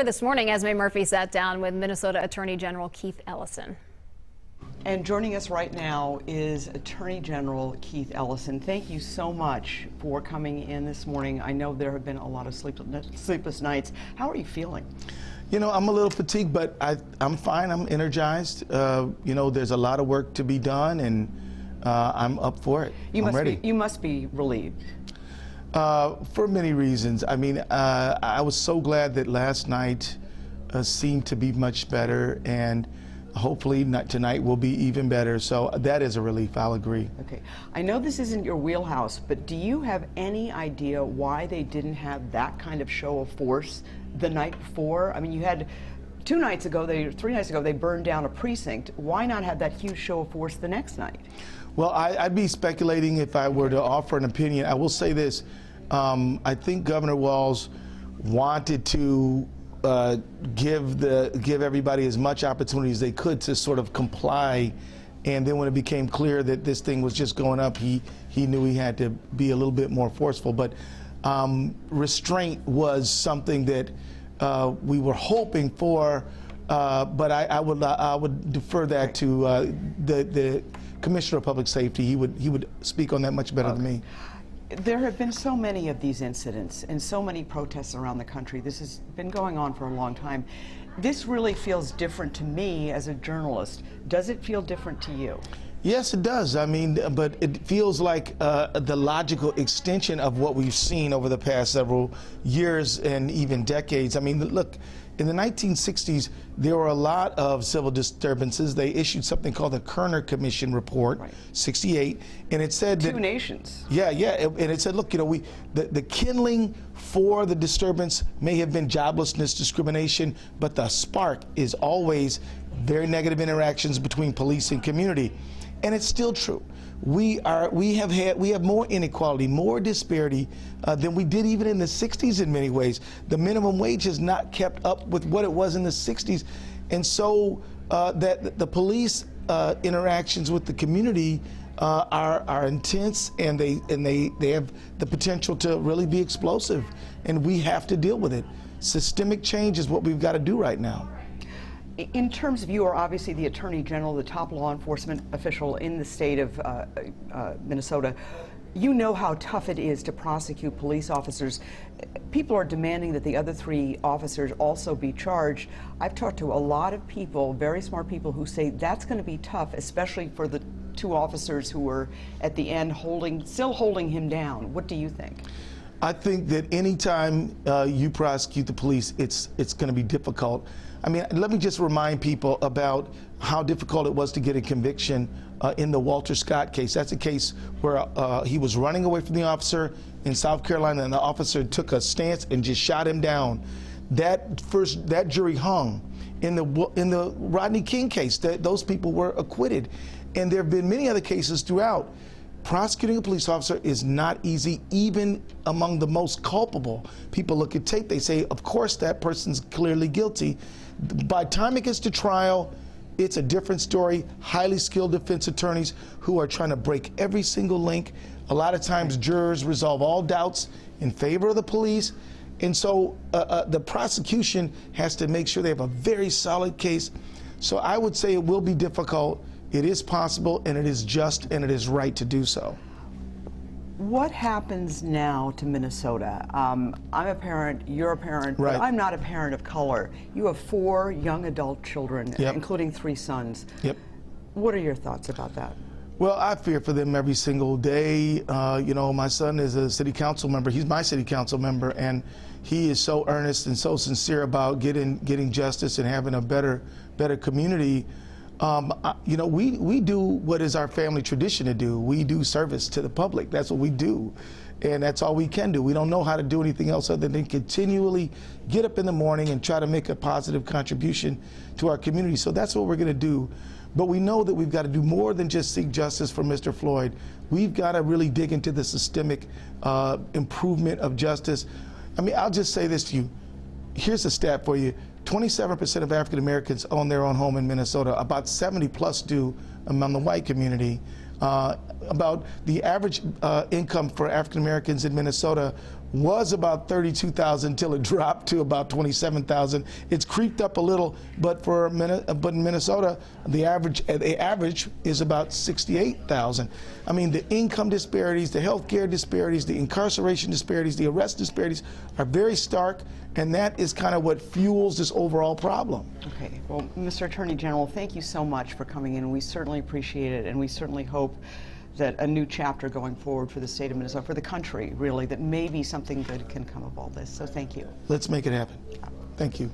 Earlier this morning, Esme Murphy sat down with Minnesota Attorney General Keith Ellison. And joining us right now is Attorney General Keith Ellison. Thank you so much for coming in this morning. I know there have been a lot of sleepless nights. How are you feeling? You know, I'm a little fatigued, but I'm fine. I'm energized. You know, there's a lot of work to be done, and I'm up for it. I'm ready. You must be relieved. For many reasons. I mean, I was so glad that last night seemed to be much better, and hopefully tonight will be even better. So that is a relief, I'll agree. Okay. I know this isn't your wheelhouse, but do you have any idea why they didn't have that kind of show of force the night before? I mean, you had 3 nights ago, they burned down a precinct. Why not have that huge show of force the next night? Well, I'd be speculating if I were to offer an opinion. I will say this. I think Governor Walz wanted to give everybody as much opportunity as they could to sort of comply, and then when it became clear that this thing was just going up, he knew he had to be a little bit more forceful. But restraint was something that we were hoping for, but I would defer that to the Commissioner of Public Safety. He would speak on that much better than me. There have been so many of these incidents and so many protests around the country. This has been going on for a long time. This really feels different to me as a journalist. Does it feel different to you? Yes, it does. I mean, but it feels like the logical extension of what we've seen over the past several years and even decades. I mean, look, in the 1960s, there were a lot of civil disturbances. They issued something called the Kerner Commission Report, right. 68, and it said Two nations. Yeah, and it said, look, you know, the kindling for the disturbance may have been joblessness, discrimination, but the spark is always very negative interactions between police and community. And it's still true. We have more inequality, more disparity than we did even in the 60s in many ways. The minimum wage has not kept up with what it was in the 60s. And so that the police interactions with the community are intense, and they have the potential to really be explosive. And we have to deal with it. Systemic change is what we've got to do right now. In terms of, you are obviously the Attorney General, the top law enforcement official in the state of Minnesota. You know how tough it is to prosecute police officers. People are demanding that the other 3 officers also be charged. I've talked to a lot of people, very smart people, who say that's going to be tough, especially for the 2 officers who were at the end still holding him down. What do you think? I think that anytime you prosecute the police, it's going to be difficult. I mean, let me just remind people about how difficult it was to get a conviction in the Walter Scott case. That's a case where he was running away from the officer in South Carolina, and the officer took a stance and just shot him down. That jury hung. In the Rodney King case, those people were acquitted. And there have been many other cases throughout. Prosecuting a police officer is not easy, even among the most culpable. People look at tape, they say, of course that person's clearly guilty. By the time it gets to trial, it's a different story. Highly skilled defense attorneys who are trying to break every single link. A lot of times jurors resolve all doubts in favor of the police. And so the prosecution has to make sure they have a very solid case. So I would say it will be difficult. It is possible, and it is just, and it is right to do so. What happens now to Minnesota? I'm a parent, you're a parent, right. But I'm not a parent of color. You have 4 young adult children, yep. Including 3 sons. Yep. What are your thoughts about that? Well, I fear for them every single day. You know, my son is a city council member. He's my city council member, and he is so earnest and so sincere about getting justice and having a better community. You know, we do what is our family tradition to do. We do service to the public. That's what we do. And that's all we can do. We don't know how to do anything else other than continually get up in the morning and try to make a positive contribution to our community. So that's what we're going to do. But we know that we've got to do more than just seek justice for Mr. Floyd. We've got to really dig into the systemic improvement of justice. I mean, I'll just say this to you. Here's a stat for you. 27% of African Americans own their own home in Minnesota. About 70+ do among the white community. About the average income for African Americans in Minnesota was about 32,000 until it dropped to about 27,000. It's creeped up a little, but in Minnesota, the average is about 68,000. I mean, the income disparities, the healthcare disparities, the incarceration disparities, the arrest disparities are very stark, and that is kind of what fuels this overall problem. Okay, well, Mr. Attorney General, thank you so much for coming in. We certainly appreciate it, and we certainly hope that a new chapter going forward for the state of Minnesota, for the country, really, that maybe something good can come of all this. So thank you. Let's make it happen. Thank you.